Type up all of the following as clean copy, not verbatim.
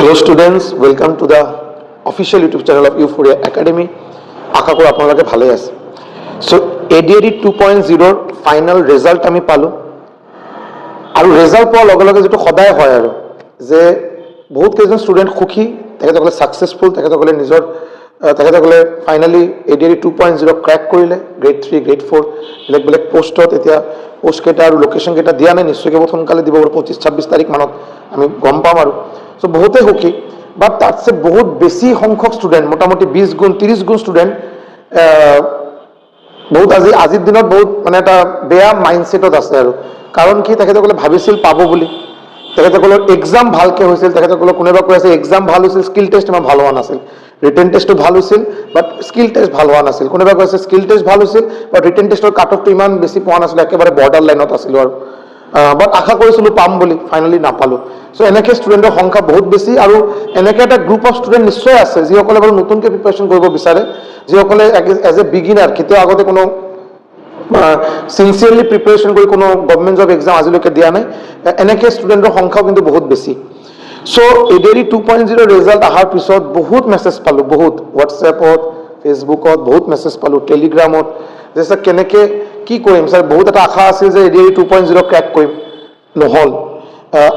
Hello students, welcome to the official YouTube channel of Euphoria Academy. আশা করি আপোনালোকে ভালে আছে। সো ADRE 2.0 ফাইনাল রেজাল্ট আমি পালো আৰু ৰেজাল্ট পোৱাৰ লগে লগে যেটো সদায় হয় আৰু যে বহুত কেইজন ষ্টুডেণ্ট সুখী, তেখেতসকলে সাকসেসফুল, তেখেতসকলে নিজৰ তেখেতসকলে ফাইনালি ADRE 2.0 ক্ৰ্যাক কৰিলে। গ্ৰেড 3 গ্ৰেড 4 বেলেগ বেলেগ পোষ্টত এতিয়া পোষ্ট কেইটা আৰু লোকেশন কেইটা দিয়া নাই, নিশ্চয়কৈ বহুত সোনকালে দিব, 25-26 তাৰিখ মানত আমি গম পাম আৰু সো বহুতে সুখী। বাট তাতছে বহুত বেছি সংখ্যক ষ্টুডেণ্ট, মোটামুটি 20 গুণ 30 গুণ ষ্টুডেণ্ট বহুত আজিৰ দিনত বহুত মানে এটা বেয়া মাইণ্ডছেটত আছে আৰু কাৰণ কি তেখেতসকলে ভাবিছিল পাব বুলি, তেখেতসকলৰ এক্সাম ভালকে হৈছিল, তেখেতসকলৰ কোনোবা কৈ আছে এক্সাম ভাল হৈছিল, স্কিল টেষ্ট ইমান ভাল হোৱা নাছিল, ৰিটেন টেষ্টটো ভাল হৈছিল বাট স্কিল টেষ্ট ভাল হোৱা নাছিল, কোনোবা কৈছে স্কিল টেষ্ট ভাল হৈছিল বাট ৰিটেন টেষ্টৰ কাট অফটো ইমান বেছি পোৱা নাছিল, একেবাৰে বৰ্ডাৰ লাইনত আছিলো আৰু বাট আশা কৰিছিলোঁ পাম বুলি, ফাইনেলি নাপালোঁ। চ' এনেকৈ ষ্টুডেণ্টৰ সংখ্যা বহুত বেছি আৰু এনেকৈ এটা গ্ৰুপ অফ ষ্টুডেণ্ট নিশ্চয় আছে যিসকলে বাৰু নতুনকৈ প্ৰিপাৰেশ্যন কৰিব বিচাৰে, যিসকলে এজ এ বিগিনাৰ কেতিয়াও আগতে কোনো সিনচিয়াৰলি প্ৰিপাৰেশ্যন কৰি কোনো গভৰ্ণমেণ্ট জব এক্সাম আজিলৈকে দিয়া নাই, এনেকৈ ষ্টুডেণ্টৰ সংখ্যাও কিন্তু বহুত বেছি। চ' ADRE 2.0 ৰেজাল্ট অহাৰ পিছত বহুত মেছেজ পালোঁ, বহুত হোৱাটছএপত, ফেচবুকত বহুত মেছেজ পালোঁ, টেলিগ্ৰামত, যে ছাৰ কেনেকৈ কি কৰিম ছাৰ, বহুত এটা আশা আছিল যে ADRE 2.0 ক্ৰেক কৰিম, নহ'ল।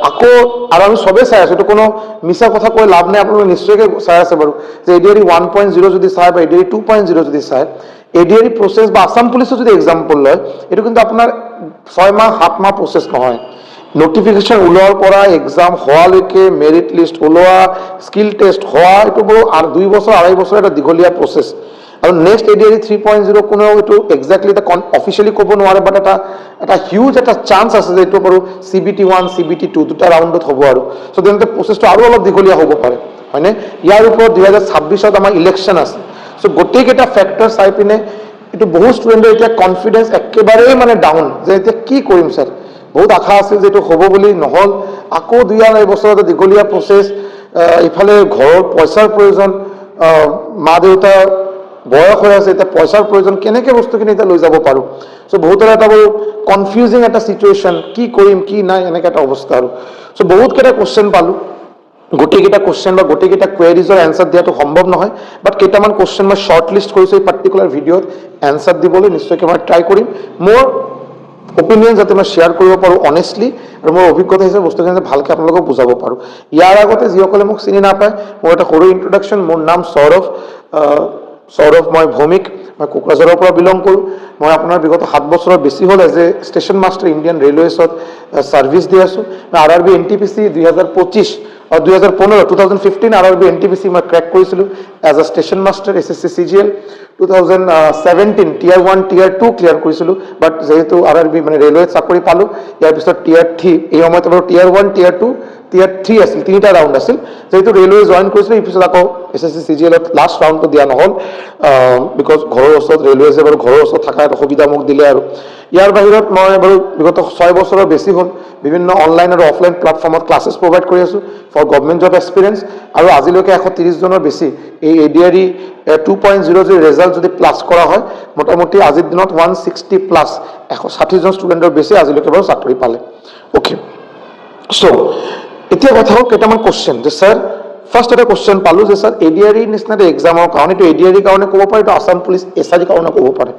আকৌ আৰু আমি চবেই চাই আছোঁ, এইটো কোনো মিছা কথা কৈ লাভ নাই, আপোনালোকে নিশ্চয়কৈ চাই আছে বাৰু যে ADRE 1.0 যদি চায় বা ADRE 2.0 যদি চায়, ADRE প্ৰচেছ বা আসাম পুলিচৰ যদি এক্সাম্পল লয়, এইটো কিন্তু আপোনাৰ 6 মাহ 7 মাহ প্ৰচেছ নহয়। নটিফিকেশ্যন ওলোৱাৰ পৰা এক্সাম হোৱালৈকে, মেৰিট লিষ্ট ওলোৱা, স্কিল টেষ্ট হোৱা, এইটো বাৰু 2 বছৰ 2.5 বছৰ এটা দীঘলীয়া প্ৰচেছ। আৰু নেক্সট ADRE 3.0 কোনেও এইটো একজেক্টলি এটা অফিচিয়েলি ক'ব নোৱাৰে, বাট এটা হিউজ এটা চান্স আছে যে এইটো বাৰু CBT 1 CBT 2 দুটা ৰাউণ্ডত হ'ব আৰু চ' তেন্তে প্ৰচেছটো আৰু অলপ দীঘলীয়া হ'ব পাৰে, হয়নে? ইয়াৰ ওপৰত 2026ত আমাৰ ইলেকশ্যন আছে। চ' গোটেইকেইটা ফেক্টৰ চাই পিনে এইটো বহুত ষ্টুডেণ্টৰ এতিয়া কনফিডেঞ্চ একেবাৰেই মানে ডাউন, যে এতিয়া কি কৰিম ছাৰ, বহুত আশা আছিল যে এইটো হ'ব বুলি, নহ'ল। আকৌ 2.5 বছৰ এটা দীঘলীয়া প্ৰচেছ, ইফালে ঘৰৰ পইচাৰ প্ৰয়োজন, মা দেউতা বয়স হৈ আছে, এতিয়া পইচাৰ প্ৰয়োজন, কেনেকৈ বস্তুখিনি এতিয়া লৈ যাব পাৰোঁ। চ' বহুতৰ এটা বাৰু কনফিউজিং এটা চিটুৱেশ্যন, কি কৰিম কি নাই এনেকৈ এটা অৱস্থা আৰু চ' বহুতকেইটা কুৱেশ্যন পালোঁ। গোটেইকেইটা কুৱেশ্যন বা গোটেইকেইটা কুৱেৰিজৰ এনচাৰ দিয়াটো সম্ভৱ নহয়, বাট কেইটামান কুৱেশ্যন মই শ্বৰ্ট লিষ্ট কৰিছোঁ এই পাৰ্টিকুলাৰ ভিডিঅ'ত এনচাৰ দিবলৈ, নিশ্চয়কৈ মই ট্ৰাই কৰিম। মোৰ অপিনিয়ন যাতে মই শ্বেয়াৰ কৰিব পাৰোঁ অনেষ্টলি, আৰু মোৰ অভিজ্ঞতা হিচাপে বস্তুখিনি ভালকৈ আপোনালোকক বুজাব পাৰোঁ। ইয়াৰ আগতে যিসকলে মোক চিনি নাপায়, মোৰ এটা সৰু ইন্ট্ৰডাকশ্যন। মোৰ নাম সৌৰভ, মই ভৌমিক, মই কোকৰাঝাৰৰ পৰা বিলং কৰোঁ। মই আপোনাৰ বিগত 7 বছৰৰ বেছি হ'ল as a station master Indian ৰেলৱেছত ছাৰ্ভিচ দি আছোঁ। মই RRB NTPC 2015 RRB NTPC মই ক্ৰেক কৰিছিলোঁ as a station master, SSC CGL 2017 Tier 1 Tier 2 clear কৰিছিলোঁ, বাট যেহেতু RRB মানে ৰেলৱেত চাকৰি পালোঁ, ইয়াৰ পিছত Tier 3, এই সময়ত বাৰু Tier 1 Tier 2 Tier 3 আছিল, 3টা ৰাউণ্ড আছিল। যেহেতু ৰেলৱে জইন কৰিছিলোঁ, এই পিছত আকৌ SSC CGLত লাষ্ট ৰাউণ্ডটো দিয়া নহ'ল, বিকজ ঘৰৰ ওচৰত ৰেলৱে বাৰু ঘৰৰ ওচৰত থকা এটা সুবিধা মোক দিলে আৰু ইয়াৰ বাহিৰত মই বাৰু বিগত 6 বছৰৰ বেছি হ'ল বিভিন্ন অনলাইন আৰু অফলাইন প্লেটফৰ্মত ক্লাছেছ প্ৰভাইড কৰি আছোঁ ফৰ গভৰ্ণমেণ্ট জব এক্সপিৰিয়েঞ্চ। আৰু আজিলৈকে 130 জনৰ বেছি এই ADRE 2.0 যদি ৰেজাল্ট যদি প্লাছ কৰা হয়, মোটামুটি আজিৰ দিনত 160 প্লাছ 160 জন ষ্টুডেণ্টৰ বেছি আজিলৈকে বাৰু চাকৰি পালে। অ'কে, চ' এতিয়া কথা হ'ল কেইটামান কুৱেশ্যন, যে ছাৰ ফাৰ্ষ্ট এটা কুৱেশ্যন পালোঁ যে ছাৰ ADRE নিচিনা এটা এক্সামৰ কাৰণে, এইটো ADRE কাৰণে ক'ব পাৰে, এইটো আসাম পুলিচ SI কাৰণে ক'ব পাৰে,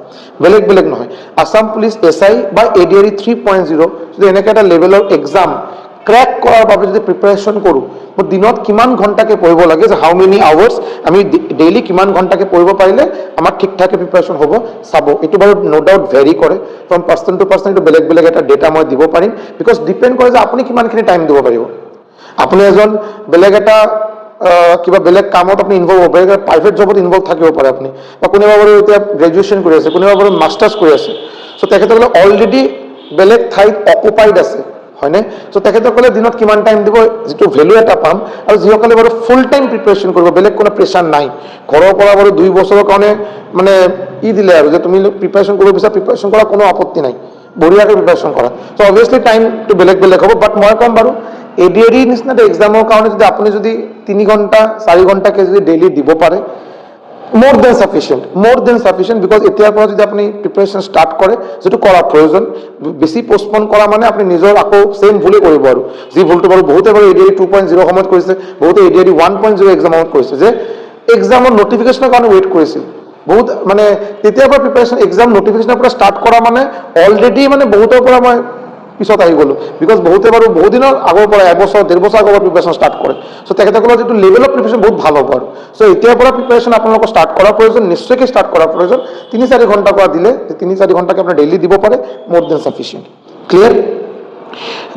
বেলেগ বেলেগ নহয়। আসাম পুলিচ SI বা ADRE 3.0 যদি এনেকৈ এটা লেভেলৰ এক্সাম ক্ৰেক কৰাৰ বাবে যদি প্ৰিপাৰেশ্যন কৰোঁ, মই দিনত কিমান ঘণ্টাকৈ পঢ়িব লাগে, যে হাউ মেনি আৱাৰ্ছ আমি ডেইলি কিমান ঘণ্টাকৈ পঢ়িব পাৰিলে আমাৰ ঠিক ঠাকে প্ৰিপাৰেশ্যন হ'ব, চাব। এইটো বাৰু ন' ডাউট ভেৰি কৰে ফ্ৰম পাৰ্চন টু পাৰ্চন, এইটো বেলেগ বেলেগ এটা ডেটা মই দিব পাৰিম, বিকজ ডিপেণ্ড কৰে যে আপুনি কিমানখিনি টাইম দিব পাৰিব। আপুনি এজন বেলেগ এটা কিবা বেলেগ কামত আপুনি ইনভল্ভ হ'ব পাৰে, প্ৰাইভেট জবত ইনভল্ভ থাকিব পাৰে আপুনি, বা কোনোবা বাৰু এতিয়া গ্ৰেজুৱেশ্যন কৰি আছে, কোনোবা বাৰু মাষ্টাৰ্ছ কৰি আছে, চ' তেখেতসকলে অলৰেডি বেলেগ ঠাইত অকুপাইড আছে, হয়নে? চ' তেখেতসকলে দিনত কিমান টাইম দিব, যিটো ভেলু এটা পাম। আৰু যিসকলে বাৰু ফুল টাইম প্ৰিপাৰেশ্যন কৰিব, বেলেগ কোনো প্ৰেছাৰ নাই, ঘৰৰ পৰা বাৰু 2 বছৰৰ কাৰণে মানে দিলে আৰু যে তুমি প্ৰিপাৰেশ্যন কৰিব বিচাৰা, প্ৰিপাৰেশ্যন কৰা, কোনো আপত্তি নাই, বঢ়িয়াকৈ প্ৰিপাৰেশ্যন কৰা। চ' অবভিয়াছলি টাইমটো বেলেগ বেলেগ হ'ব, বাট মই ক'ম বাৰু ADRE নিচিনা এক্সামৰ কাৰণে যদি আপুনি যদি 3 ঘণ্টা 4 ঘণ্টাকৈ যদি ডেইলি দিব পাৰে, more than sufficient because এতিয়াৰ পৰা যদি আপুনি প্ৰিপাৰেচন ষ্টাৰ্ট কৰে যেটো কৰা প্ৰয়োজন বেছি পোষ্টপন কৰা মানে আপুনি নিজৰ আকৌ সেম ভুলে কৰিব আৰু যি ভুলটো বাৰু বহুতে বাৰু এডিআই 2.0 সময়ত কৰিছে বহুতে এডিআই 1.0 এক্সামত কৰিছে যে এক্সামৰ নোটিফিকেশনৰ কাৰণে ওয়েট কৰিছিল বহুত মানে তেতিয়াৰ পৰা প্ৰিপাৰেচন এক্সাম নোটিফিকেশনৰ পৰা ষ্টাৰ্ট কৰা মানে অলৰেডি মানে বহুতৰ পৰা মই পিছত আহি গলো বিকজ বহুতে বাৰু বহুত দিনৰ আগৰ পৰা এবছৰ ডেৰ বছৰ আগৰ পৰা প্ৰিপাৰেচন ষ্টাৰ্ট কৰে সো তেখেতসকলৰ যেটো লেভেল অফ প্ৰিপাৰেচন বহুত ভাল হ'ব আৰু সো এতিয়াৰ পৰা প্ৰিপাৰেচন আপোনালোকক ষ্টাৰ্ট কৰাৰ প্ৰয়োজন নিশ্চয়কৈ ষ্টাৰ্ট কৰাৰ প্ৰয়োজন 3-4 ঘণ্টা পৰা দিলে 3-4 ঘণ্টাকে আপোনাৰ ডেইলি দিব পাৰে মোৰ দেন সাফিচিয়েন্ট ক্লিয়াৰ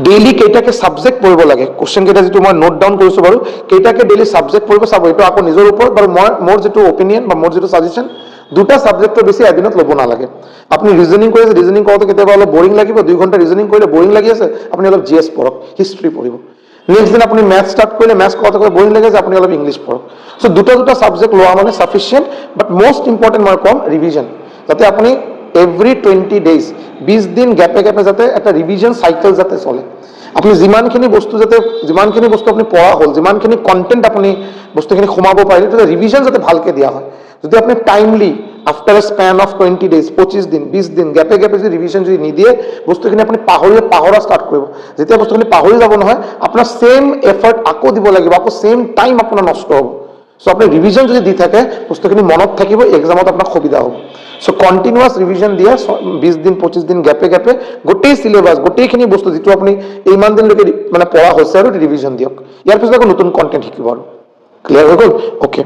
ডেইলি কেইটাকে সাবজেক্ট পঢ়িব লাগে কোশ্চেন কেইটা যেটো মই নোট ডাউন কৰিছো বাৰু কেইটাকে ডেইলি সাবজেক্ট পঢ়িব চাব এটো আকৌ নিজৰ ওপৰত বাৰু মোৰ যেটো অপিনিয়ন বা মোৰ যেটো সাজেশন দুটা সাবজেক্টৰ বেছি এদিনত লব না লাগে আপনি ৰিজনিং কৰিছে ৰিজনিং কৰোতে কেতিয়াবা অলপ বোৰিং লাগিব 2 ঘণ্টা ৰিজনিং কৰিলে বোৰিং লাগি আছে আপনি অলপ জিএস পঢ়ক হিষ্ট্ৰি পঢ়িব নেক্সট দিন আপনি ম্যাথ স্টাৰ্ট কৰিলে ম্যাথ কৰোতে বোৰিং লাগে আছে আপনি অলপ ইংলিশ পঢ়ক সো দুটা সাবজেক্ট লোৱা মানে সাফিচিয়েন্ট বাট মোস্ট ইম্পর্টেন্ট মই কম রিভিজন যাতে আপনি এভরি 20 ডেজ 20 দিন গ্যাপে গ্যাপে যাতে একটা রিভিজন সাইকেল যাতে চলে আপনি যিমানখিনি বস্তু আপনি পঢ়া হল যিমানখিনি কন্টেন্ট আপনি বস্তুখিনি খমাব পাৰিলে তো রিভিজন যাতে ভালকে দিয়া হয় যদি আপনি timely after a span of 20 days 25 দিন 20 দিন গ্যাপে গ্যাপে যদি রিভিজন যদি নিদিয়ে বস্তুখিনি আপনি পাহৰা স্টাৰ্ট কৰিব যেতিয়া বস্তুখিনি পাহৰি যাব নহয় আপোনাৰ সেম এফৰ্ট আকৌ দিব লাগিব আকৌ সেম টাইম আপোনাৰ নষ্ট হ'ব সো আপনি ৰিভিজন যদি দি থাকে বস্তুখিনি মনত থাকিব এক্সামত আপোনাৰ সুবিধা হ'ব সো কন্টিনিউয়াস রিভিজন দিয়া 20 দিন 25 দিন গ্যাপে গ্যাপে গোটেই সিলেবাস গোটেইখিনি বস্তু যেটো আপনি ইমান দিন লৈকে মানে পঢ়া হৈছে আৰু ৰিভিজন দিয়ক ইয়াৰ পিছত আকৌ নতুন কন্টেন্ট শিকিব আৰু ক্লিয়াৰ হৈ গ'ল ওকে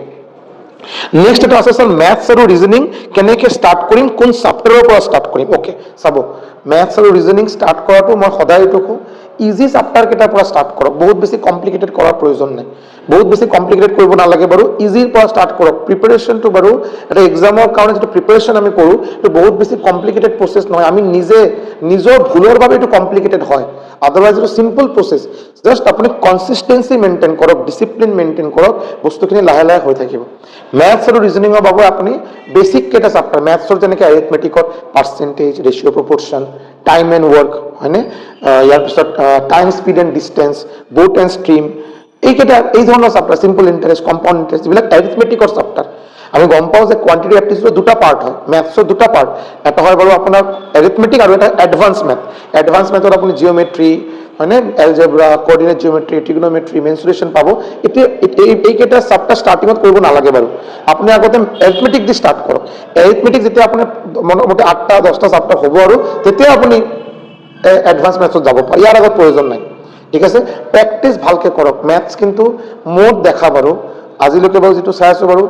নেক্সট এটা আছে স্যাৰ ম্যাথছ আৰু ৰিজনিং কেনেকৈ স্টাৰ্ট কৰিম কোন চ্যাপ্টাৰৰ পৰা স্টাৰ্ট কৰিম ওকে চাব ম্যাথছ আৰু ৰিজনিং স্টাৰ্ট কৰাটো মই সদায় এইটো কওঁ ইজি চ্যাপ্টাৰ কেইটাৰ পৰা স্টাৰ্ট কৰক বহুত বেছি কমপ্লিকেটেড কৰাৰ প্ৰয়োজন নাই বহুত বেছি কমপ্লিকেটেড কৰিব নালাগে বাৰু ইজিৰ পৰা স্টাৰ্ট কৰক প্ৰিপাৰেচনটো বাৰু এটা এক্সামৰ কাৰণে যেটো প্ৰিপাৰেচন আমি কৰো তো বহুত বেছি কমপ্লিকেটেড প্ৰসেস নহয় আমি নিজৰ ভুলৰ বাবে এটো কমপ্লিকেটেড হয় আদাৰওয়াইজ এটো সিম্পল প্ৰসেস জাস্ট আপনি কনসিস্টেন্সি মেইনটেইন কৰক ডিসিপ্লিন মেইনটেইন কৰক বস্তুখিনি লাহে লাহে হৈ থাকিব ম্যাথছ আৰু ৰিজনিংৰ বাবে আপুনি বেসিক কেটা চ্যাপ্টাৰ ম্যাথছৰ যেনেকৈ অ্যাৰিথমেটিকৰ percentage ratio proportion time and work হয়নে ইয়াৰ পিছত time speed and distance boat and stream এই ধৰণৰ chapter simple interest compound interest এইবিলাক অ্যাৰিথমেটিকৰ চ্যাপ্টাৰ আমি গম পাওঁ যে কোয়ান্টিটি অ্যাপটিটিউডৰ দুটা পাৰ্ট হয় ম্যাথছৰ দুটা পাৰ্ট এটা হয় বাৰু আপোনাৰ অ্যাৰিথমেটিক আৰু এটা এডভান্স মেথড আপুনি জিওমেট্ৰি হয়নে এলজেব্ৰা কোঅৰ্ডিনেট জিওমেট্ৰি ট্ৰিগোনোমেট্ৰি মেনসুৰেশন পাবো এইকেইটা চ্যাপ্টাৰ স্টাৰ্টিংত কৰিব নালাগে বাৰু আপুনি আগতে অ্যাৰিথমেটিক দি স্টাৰ্ট কৰক অ্যাৰিথমেটিক যেতিয়া আপুনি মোটামুটি 8টা 10টা চ্যাপ্টাৰ হ'ব আৰু তেতিয়া আপুনি এডভান্স মেথডত যাব পাৰে ইয়াৰ আগত প্ৰয়োজন নাই ঠিক আছে প্ৰ্যাকটিস ভালকে কৰক ম্যাথছ কিন্তু মোট দেখা বাৰু আজিলৈকে বাৰু যেটো চাই আছো বাৰু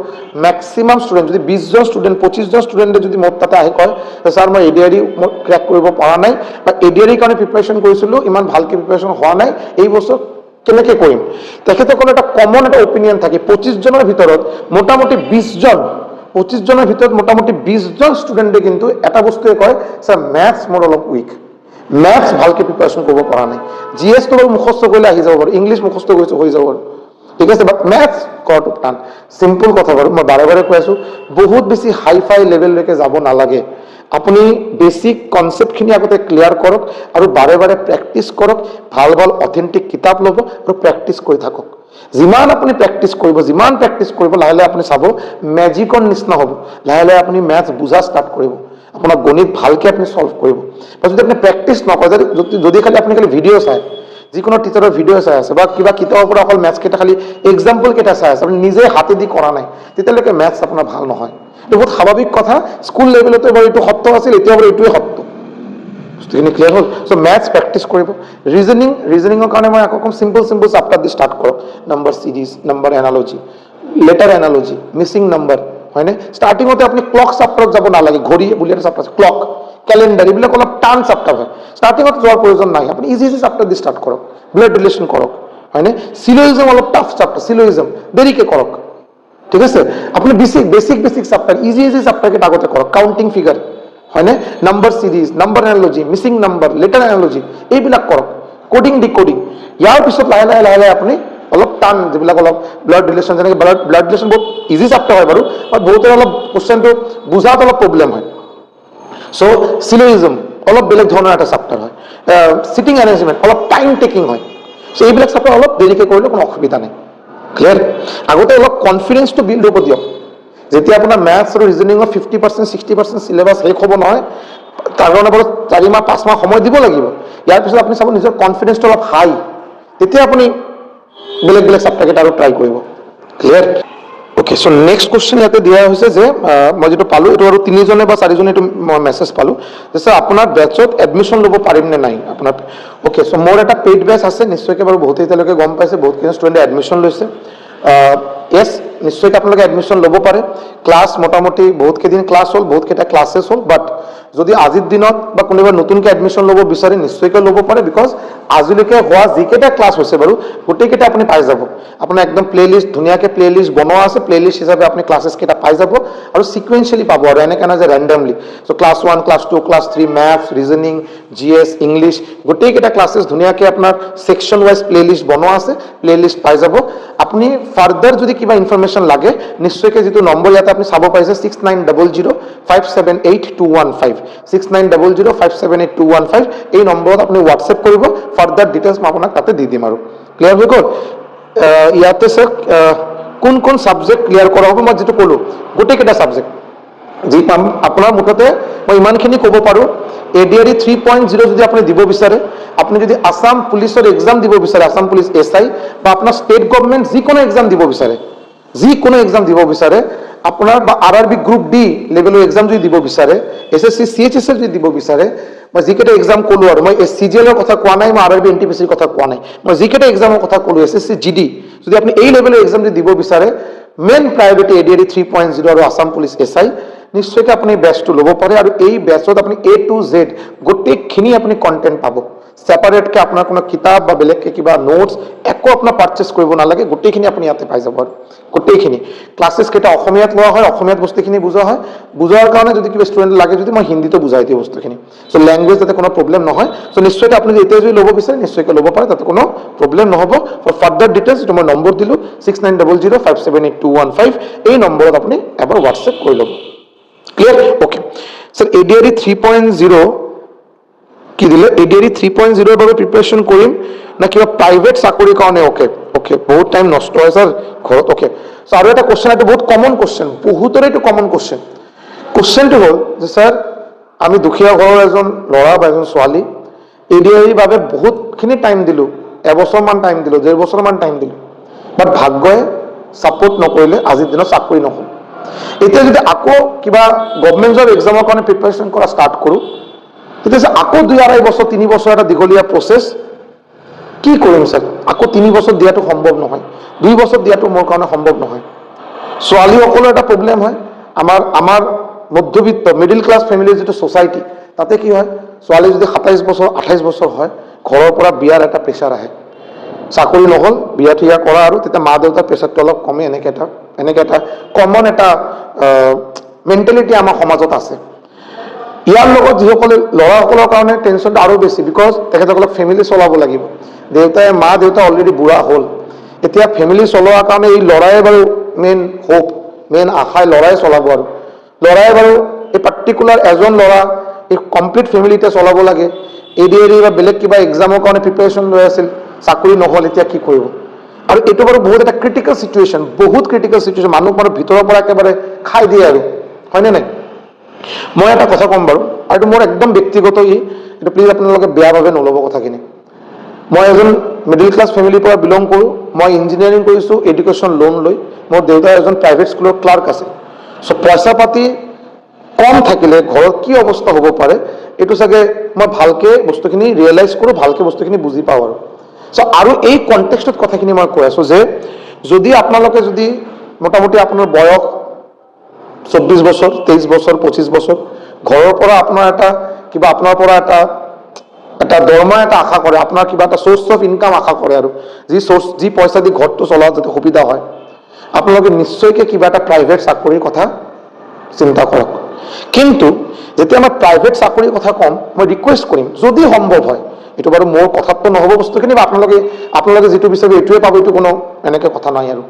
ম্যাক্সিমাম স্টুডেন্ট যদি 20 জন স্টুডেন্ট 25 জন স্টুডেন্টে যদি মোট তাতে আহি কয় স্যার মই এডিআরই ক্র্যাক কৰিব পৰা নাই বা এডিআৰই কাৰণে প্ৰিপাৰেচন কৰিছিলো ইমান ভালকে প্ৰিপাৰেচন হোৱা নাই এই বছৰ কেনেকৈ কৰিম তেখেতসকলৰ এটা কমন এটা অপিনিয়ন থাকে 25 জনৰ ভিতৰত মোটামুটি 20 জন 25 জনেৰ ভিতৰত মোটামুটি 20 জন স্টুডেন্টে কিন্তু এটা বস্তুৱে কয় স্যাৰ ম্যাথছ মোৰ অলপ উইক ম্যাথছ ভালকে প্ৰিপাৰেচন কৰিব পৰা নাই জিএস তো মুখস্থ কৰিলে আহি যাব বাৰু ইংলিশ মুখস্থ কৰিছে হৈ যাব ঠিক আছে বাট ম্যাথছ কৰাটো টান সিম্পল কথা বাৰু মই বাৰে বাৰে কৈ আছো বহুত বেছি হাই-ফাই লেভেললৈকে যাব নালাগে আপুনি বেসিক কনসেপ্টখিনি আগতে ক্লিয়াৰ কৰক আৰু বাৰে বাৰে প্ৰ্যাকটিছ কৰক ভাল ভাল অথেন্টিক কিতাপ ল'ব আৰু প্ৰ্যাকটিছ কৰি থাকক যিমান আপুনি প্ৰ্যাকটিছ কৰিব লাহে লাহে আপুনি চাব মেজিকৰ নিচিনা হ'ব লাহে লাহে আপুনি ম্যাথছ বুজা ষ্টাৰ্ট কৰিব আপোনাৰ গণিত ভালকে আপুনি সলভ কৰিব যদি আপুনি প্ৰ্যাকটিছ নকৰে যদি খালি আপুনি খালি ভিডিঅ চাই যিকোনো টিচাৰৰ ভিডিঅ চাই আছে বা কিবা কিতাপৰ পৰা অকল ম্যাথছ কেইটা খালি এক্সাম্পল কেইটা চাই আছে আপুনি নিজে হাতে দি কৰা নাই তেতিয়ালৈকে ম্যাথছ আপোনাৰ ভাল নহয় এটা বহুত স্বাভাৱিক কথা স্কুল লেভেলতে বাৰু এইটো সত্য আছিল এতিয়া বাৰু এইটোৱে সত্য বস্তুখিনি ক্লিয়াৰ হ'ল সো ম্যাথছ প্ৰ্যাকটিছ কৰিব ৰিজনিঙৰ কাৰণে মই আকৌ কম সিম্পল চ্যাপ্টাৰ দি ষ্টাৰ্ট কৰক number series number analogy letter analogy missing number হয়নে ষ্টাৰ্টিঙতে আপুনি ক্লক চ্যাপ্টাৰত যাব নালাগে ঘড়ী বুলি এটা চ্যাপ্টাৰ আছে ক্লক ক্যালেন্ডাৰ এইবিলাক অলপ টান চ্যাপ্টাৰ হয় ষ্টাৰ্টিঙত যোৱাৰ প্ৰয়োজন নাই আপুনি ইজি চ্যাপ্টাৰ দি ষ্টাৰ্ট কৰক ব্লাড ৰিলেশ্যন কৰক হয়নে সিলোইজম অলপ টাফ চ্যাপ্টাৰ সিলোইজম দেৰিকে কৰক ঠিক আছে আপুনি বেসিক চ্যাপ্টাৰ ইজি চ্যাপ্টাৰ কেইটা আগতে কৰক কাউন্টিং ফিগাৰ হয়নে number series number analogy missing number letter analogy এইবিলাক কৰক কোডিং ডিকোডিং ইয়াৰ পিছত লাহে লাহে আপুনি অলপ টান যিবিলাক অলপ ব্লাড ৰিলেশ্যন যেনেকৈ ব্লাড ৰিলেশ্যন বহুত ইজি চ্যাপ্টাৰ হয় বাৰু বাট বহুতৰ অলপ কোৱেশ্চনটো বুজাত অলপ প্ৰব্লেম হয় সো সিলোইজম অলপ বেলেগ ধৰণৰ এটা চ্যাপ্টাৰ হয় সিটিং এৰেঞ্জমেন্ট অলপ টাইম টেকিং হয় সো এইবিলাক চ্যাপ্টাৰ অলপ দেৰিকে কৰিলে কোনো অসুবিধা নাই ক্লিয়াৰ আগতে অলপ কনফিডেন্সটো বিল্ড হ'ব দিয়ক যেতিয়া আপোনাৰ মেথছ আৰু ৰিজনিঙৰ 50% 60% চিলেবাছ শেষ হ'ব নহয়, তাৰ কাৰণে বাৰু 4 মাহ 5 মাহ সময় দিব লাগিব। ইয়াৰ পিছত আপুনি চাব নিজৰ কনফিডেন্সটো অলপ হাই, তেতিয়া আপুনি বেলেগ বেলেগ চাবজেক্ট আৰু ট্ৰাই কৰিব। ক্লিয়াৰ? ওকে, চ' নেক্সট কুৱেশ্যন ইয়াতে দিয়া হৈছে যে মই যেটো পালোঁ, এইটো আৰু 3জনে বা 4জনে এইটো মই মেছেজ পালোঁ যে স্যাৰ আপোনাৰ বেটছত এডমিশ্যন ল'ব পাৰিম নে নাই আপোনাৰ। ওকে, চ' মোৰ এটা পেইড বেচ আছে, নিশ্চয়কৈ বাৰু বহুতে এতিয়ালৈকে গম পাইছে, বহুতখিনি ষ্টুডেণ্টে এডমিশ্যন লৈছে। য়েছ, নিশ্চয়কৈ আপোনালোকে এডমিশ্যন ল'ব পাৰে। ক্লাছ মোটামুটি বহুত কেইদিন ক্লাছ হ'ল, বহুত কেইটা ক্লাছেছ হ'ল, বাট যদি আজিৰ দিনত বা কোনোবা নতুনকৈ এডমিশ্যন ল'ব বিচাৰে নিশ্চয়কৈ ল'ব পাৰে, বিকজ আজিলৈকে হোৱা যিকেইটা ক্লাছ হৈছে বাৰু গোটেইকেইটা আপুনি পাই যাব। আপোনাৰ একদম প্লেলিষ্ট, ধুনীয়াকৈ প্লেলিষ্ট বনোৱা আছে, প্লেলিষ্ট হিচাপে আপুনি ক্লাছেছ কেইটা পাই যাব আৰু সিকুৱেঞ্চিয়েলি পাব আৰু এনেকৈ নহয় যে randomly. So' class 1, class 2, class 3, maths, reasoning, GS, English গোটেইকেইটা ক্লাছেছ ধুনীয়াকৈ আপোনাৰ ছেকশ্যন ৱাইজ প্লেলিষ্ট বনোৱা আছে, প্লেলিষ্ট পাই যাব। আপুনি ফাৰ্দাৰ যদি কিবা ইনফৰমেশ্যন লাগে নিশ্চয়কৈ যিটো নম্বৰ ইয়াতে আপুনি চাব পাৰিছে 6900578215, 6900578215, এই নম্বৰত আপুনি হোৱাটছএপ কৰিব, ফাৰ্দাৰ ডিটেইলছ মই আপোনাক তাতে দি দিম আৰু। ক্লিয়াৰ হৈ গ'ল? ইয়াতে চাওক কোন কোন ছাবজেক্ট ক্লিয়াৰ কৰা হ'ব, মই যিটো ক'লোঁ গোটেইকেইটা ছাবজেক্ট যি পাম। আপোনাৰ মুঠতে মই ইমানখিনি ক'ব পাৰোঁ, ADRE 3.0 যদি আপুনি দিব বিচাৰে, আপুনি যদি আসাম পুলিচৰ এক্সাম দিব বিচাৰে, আসাম পুলিচ SI বা আপোনাৰ ষ্টেট গভৰ্ণমেণ্ট যিকোনো এক্সাম দিব বিচাৰে, যিকোনো এক্সাম দিব বিচাৰে আপোনাৰ, বা RRB গ্ৰুপ D লেভেলৰ এক্সাম যদি দিব বিচাৰে, SSC CHSL যদি দিব বিচাৰে, মই যিকেইটা এক্সাম ক'লোঁ আৰু মই CGLৰ কথা কোৱা নাই, মই RRB NTPCৰ কথা কোৱা নাই, মই যিকেইটা এক্সামৰ কথা ক'লোঁ SSC GD, যদি আপুনি এই লেভেলৰ এক্সাম যদি দিব বিচাৰে, মেইন প্ৰায়ৰিটি ADRE 3.0 আৰু আসাম পুলিচ SI, নিশ্চয়কৈ আপুনি বেচটো ল'ব পাৰে। আৰু এই বেচত আপুনি A to Z গোটেইখিনি আপুনি কণ্টেণ্ট পাব। ছেপাৰেটকৈ আপোনাৰ কোনো কিতাপ বা বেলেগকৈ কিবা নোটছ একো আপোনাৰ পাৰ্চেছ কৰিব নালাগে, গোটেইখিনি আপুনি ইয়াতে পাই যাব আৰু গোটেইখিনি। ক্লাছেছ কেইটা অসমীয়াত লোৱা হয়, অসমীয়াত বস্তুখিনি বুজোৱা হয়, বুজোৱাৰ কাৰণে যদি কিবা ষ্টুডেণ্ট লাগে যদি মই হিন্দীতো বুজাই দিওঁ বস্তুখিনি। চ' লেংগুৱেজ যাতে কোনো প্ৰব্লেম নহয়। চ' নিশ্চয়কৈ আপুনি এতিয়া যদি ল'ব বিচাৰে নিশ্চয়কৈ ল'ব পাৰে, তাতে কোনো প্ৰব্লেম নহ'ব। ফৰ ফাৰ্দাৰ ডিটেইলছ যিটো মই নম্বৰ দিলোঁ 6900578215, এই নম্বৰত আপুনি এবাৰ হোৱাটছএপ কৰি ল'ব। ক্লিয়াৰ? ওকে স্যাৰ, ADRE 3.0 কি দিলে? ADRE 3.0 বাবে প্ৰিপাৰেশ্যন কৰিম না কিবা প্ৰাইভেট চাকৰিৰ কাৰণে? ওকে ওকে, বহুত টাইম নষ্ট হয় স্যাৰ ঘৰত। ওকে, চ' আৰু এটা কুৱেশ্যন, এইটো বহুত কমন কুৱেশ্যন, বহুতৰে এইটো কমন কুৱেশ্যন। কুৱেশ্যনটো হ'ল যে স্যাৰ আমি দুখীয়া ঘৰৰ এজন ল'ৰা বা এজন ছোৱালী, ADREৰ বাবে বহুতখিনি টাইম দিলোঁ, এবছৰমান টাইম দিলোঁ, 1.5 বছৰমান টাইম দিলোঁ, বাট ভাগ্যই ছাপোৰ্ট নকৰিলে আজিৰ দিনত চাকৰি নহ'ল। এতিয়া যদি আকৌ কিবা গভৰ্ণমেণ্ট জব এক্সামৰ কাৰণে প্ৰিপাৰেশ্যন কৰা ষ্টাৰ্ট কৰোঁ, তেতিয়া আকৌ 2-2.5 বছৰ 3 বছৰ এটা দীঘলীয়া প্ৰচেছ, কি কৰিম স্যাৰ? আকৌ 3 বছৰ দিয়াটো সম্ভৱ নহয়, 2 বছৰ দিয়াটো মোৰ কাৰণে সম্ভৱ নহয়। ছোৱালীসকলৰ এটা প্ৰব্লেম হয়, আমাৰ মধ্যবিত্ত মিডিল ক্লাছ ফেমিলিৰ যিটো ছ'চাইটি, তাতে কি হয়, ছোৱালী যদি 27 বছৰ 28 বছৰ হয়, ঘৰৰ পৰা বিয়াৰ এটা প্ৰেছাৰ আহে, চাকৰি নহ'ল বিয়া ঠিয়া কৰা, আৰু তেতিয়া মা দেউতাৰ প্ৰেছাৰটো অলপ কমে, এনেকৈ এটা কমন এটা মেণ্টেলিটি আমাৰ সমাজত আছে। ইয়াৰ লগত যিসকলে ল'ৰাসকলৰ কাৰণে টেনশ্যনটো আৰু বেছি, বিকজ তেখেতসকলক ফেমিলি চলাব লাগিব। মা দেউতা অলৰেডি বুঢ়া হ'ল, এতিয়া ফেমিলি চলোৱাৰ কাৰণে এই ল'ৰাই বাৰু মেইন হোপ, মেইন আশাই ল'ৰাই চলাব। আৰু ল'ৰাই বাৰু এই পাৰ্টিকুলাৰ এজন ল'ৰা এই কমপ্লিট ফেমিলি এতিয়া চলাব লাগে। ADRE বা বেলেগ কিবা এক্সামৰ কাৰণে প্ৰিপাৰেশ্যন লৈ আছিল, চাকৰি নহ'ল, এতিয়া কি কৰিব? আৰু এইটো বাৰু বহুত এটা ক্ৰিটিকেল চিটুৱেশ্যন, বহুত ক্ৰিটিকেল চিটুৱেশ্যন, মানুহক বাৰু ভিতৰৰ পৰা একেবাৰে খাই দিয়ে আৰু, হয়নে নাই? মই এটা কথা ক'ম বাৰু, আৰু এইটো মোৰ একদম ব্যক্তিগত, এইটো প্লিজ আপোনালোকে বেয়াভাৱে নল'ব কথাখিনি। মই এজন মিডিল ক্লাছ ফেমিলিৰ পৰা বিলং কৰোঁ, মই ইঞ্জিনিয়াৰিং কৰিছোঁ এডুকেশ্যন লোন লৈ, মোৰ দেউতা এজন প্ৰাইভেট স্কুলৰ ক্লাৰ্ক আছে। চ' পইচা পাতি কম থাকিলে ঘৰত কি অৱস্থা হ'ব পাৰে, এইটো চাগে মই ভালকৈ বস্তুখিনি ৰিয়েলাইজ কৰোঁ, ভালকৈ বস্তুখিনি বুজি পাওঁ আৰু। চ' আৰু এই কনটেক্সটত কথাখিনি মই কৈ আছোঁ যে যদি আপোনালোকে যদি মোটামুটি আপোনাৰ বয়স 24 বছৰ 23 বছৰ 25 বছৰ, ঘৰৰ পৰা আপোনাৰ আপোনাৰ পৰা এটা দৰমহা এটা আশা কৰে, আপোনাৰ কিবা এটা চ'ৰ্চ অফ ইনকাম আশা কৰে, আৰু যি পইচা দি ঘৰটো চলোৱাত যাতে সুবিধা হয়, আপোনালোকে নিশ্চয়কৈ কিবা এটা প্ৰাইভেট চাকৰিৰ কথা চিন্তা কৰক। কিন্তু যেতিয়া মই প্ৰাইভেট চাকৰিৰ কথা ক'ম, মই ৰিকুৱেষ্ট কৰিম যদি সম্ভৱ হয়, এইটো বাৰু মোৰ কথাততো নহ'ব বস্তুখিনি, বা আপোনালোকে যিটো বিচাৰে এইটোৱে পাব, এইটো কোনো এনেকৈ কথা নাই। আৰু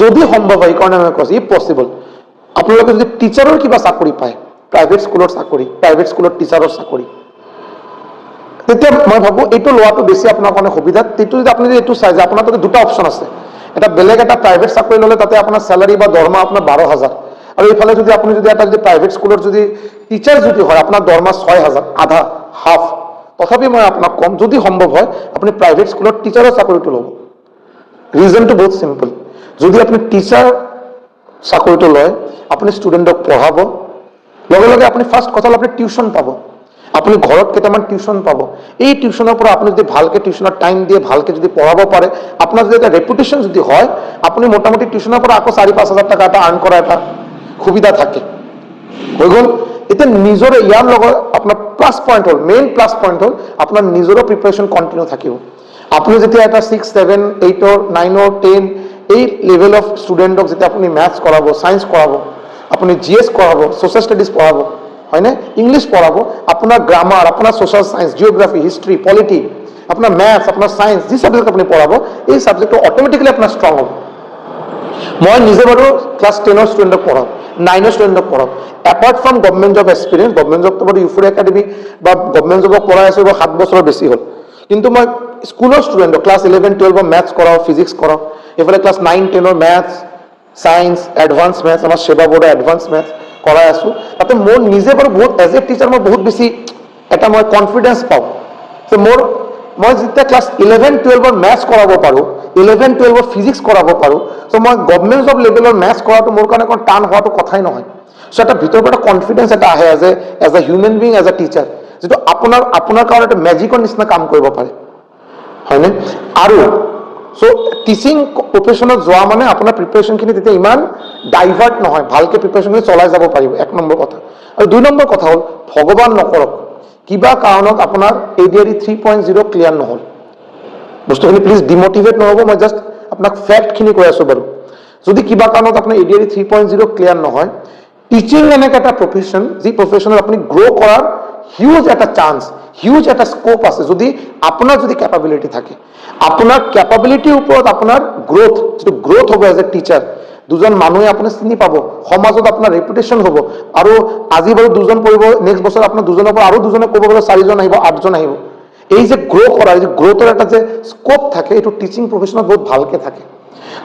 যদি সম্ভৱ হয়, এইকাৰণে মই কৈছোঁ, ইফ পচিবল আপোনালোকে যদি টিচাৰৰ কিবা চাকৰি পায়, প্ৰাইভেট স্কুলৰ চাকৰি, প্ৰাইভেট স্কুলৰ টিচাৰৰ চাকৰি, তেতিয়া মই ভাবোঁ এইটো লোৱাটো বেছি আপোনাৰ কাৰণে সুবিধা। আপুনি যদি এইটো চাই যে আপোনাৰ তাতে দুটা অপশ্যন আছে, এটা বেলেগ এটা প্ৰাইভেট চাকৰি ল'লে তাতে আপোনাৰ চেলাৰী বা দৰমহা আপোনাৰ 12,000, আৰু এইফালে যদি আপুনি যদি এটা যদি প্ৰাইভেট স্কুলৰ যদি টিচাৰ যদি হয় আপোনাৰ দৰমহা 6,000 আধা হাফ তথাপি মই আপোনাক কম যদি সম্ভৱ হয় আপুনি প্ৰাইভেট স্কুলৰ টিচাৰৰ চাকৰিটো ল'ব ৰিজনটো বহুত সিম্পল যদি আপুনি টিচাৰ চাকৰিটো লয় আপুনি ষ্টুডেণ্টক পঢ়াব লগে লগে আপুনি ফাৰ্ষ্ট কথা আপুনি টিউশ্যন পাব আপুনি ঘৰত কেইটামান টিউশ্যন পাব এই টিউশ্যনৰ পৰা আপুনি যদি ভালকৈ টিউশ্যনৰ টাইম দিয়ে ভালকৈ যদি পঢ়াব পাৰে আপোনাৰ যদি এটা ৰেপুটেশ্যন যদি হয় আপুনি মোটামুটি টিউশ্যনৰ পৰা আকৌ 4-5 হাজাৰ টকা এটা আৰ্ণ কৰা এটা সুবিধা থাকে হৈ গ'ল এতিয়া নিজৰে ইয়াৰ লগত আপোনাৰ প্লাছ পইণ্ট হ'ল মেইন প্লাছ পইণ্ট হ'ল আপোনাৰ নিজৰো প্ৰিপাৰেশ্যন কণ্টিনিউ থাকিব আপুনি যেতিয়া এটা 6, 7, 8, 9, 10 এই লেভেল অফ ষ্টুডেণ্টক যেতিয়া আপুনি মেথছ কৰাব ছায়েন্স কৰাব আপুনি GS কৰাব ছ'চিয়েল ষ্টাডিজ পঢ়াব হয়নে ইংলিছ পঢ়াব আপোনাৰ গ্ৰামাৰ আপোনাৰ social science geography history polity আপোনাৰ মেথছ আপোনাৰ ছায়েন্স যি ছাবজেক্ট আপুনি পঢ়াব এই ছাবজেক্টটো অট'মেটিকেলি আপোনাৰ ষ্ট্ৰং হ'ব মই নিজে বাৰু ক্লাছ 10ৰ ষ্টুডেণ্টক পঢ়াওঁ 9ৰ ষ্টুডেণ্টক পঢ়াওঁ apart from government job experience government জবটো বাৰু ইউফৰি একাডেমি বা গভৰ্ণমেণ্ট জবক পঢ়াই আছোঁ 7 বছৰৰ বেছি হ'ল কিন্তু মই স্কুলৰ ষ্টুডেণ্টক ক্লাছ 11-12ৰ মেথছ কৰাওঁ ফিজিক্স কৰাওঁ এইফালে ক্লাছ 9-10ৰ মেথছ ছায়েন্স এডভান্স মেথছ আমাৰ সেৱা বোৰ্ডৰ এডভান্স মেথছ কৰাই আছোঁ তাতে মোৰ নিজে বাৰু বহুত এজ এ টিচাৰ মই বহুত বেছি এটা মই কনফিডেঞ্চ পাওঁ যে মই যেতিয়া ক্লাছ 11-12ৰ মেথছ কৰাব পাৰোঁ 11-12ৰ ফিজিক্স কৰাব পাৰোঁ চ' মই গভৰ্ণমেণ্ট জব লেভেলৰ মেথছ কৰাটো মোৰ কাৰণে অকণ টান হোৱাটো কথাই নহয় চ' এটা ভিতৰৰ পৰা কনফিডেঞ্চ এটা আহে as a human being as a teacher যিটো আপোনাৰ কাৰণে এটা মেজিকৰ নিচিনা কাম কৰিব পাৰে হয়নে আৰু চ' টিচিং প্ৰফেশ্যনত যোৱা মানে আপোনাৰ প্ৰিপাৰেশ্যনখিনি তেতিয়া ইমান ডাইভাৰ্ট নহয় ভালকৈ প্ৰিপাৰেশ্যনখিনি চলাই যাব পাৰিব 1 নম্বৰ কথা আৰু 2 নম্বৰ কথা হ'ল ভগৱান নকৰক কিবা কাৰণত আপোনাৰ ADRE 3.0 ক্লিয়াৰ নহ'ল বস্তুখিনি প্লিজ ডিমটিভেট নহ'ব মই জাষ্ট আপোনাক ফেক্টখিনি কৈ আছোঁ বাৰু যদি কিবা কাৰণত আপোনাৰ ADRE 3.0 ক্লিয়াৰ নহয় টিচিং এনেকৈ এটা প্ৰফেশ্যন যি প্ৰফেশ্যনত আপুনি গ্ৰ' কৰাৰ হিউজ এটা চান্স হিউজ এটা স্কোপ আছে যদি আপোনাৰ যদি কেপাবিলিটি থাকে আপোনাৰ কেপাবিলিটিৰ ওপৰত আপোনাৰ যিটো গ্ৰ'থ হ'ব এজ এ টিচাৰ দুজন মানুহে আপুনি চিনি পাব সমাজত আপোনাৰ ৰেপুটেশ্যন হ'ব আৰু আজি বাৰু 2জন পঢ়িব নেক্সট বছৰ আপোনাৰ 2জনৰ পৰা আৰু 2জনে ক'ব গ'লে 4জন আহিব 8জন আহিব এই যে গ্ৰ' কৰা এই যে গ্ৰ'থৰ এটা যে স্কোপ থাকে এইটো টিচিং প্ৰফেশ্যনত বহুত ভালকৈ থাকে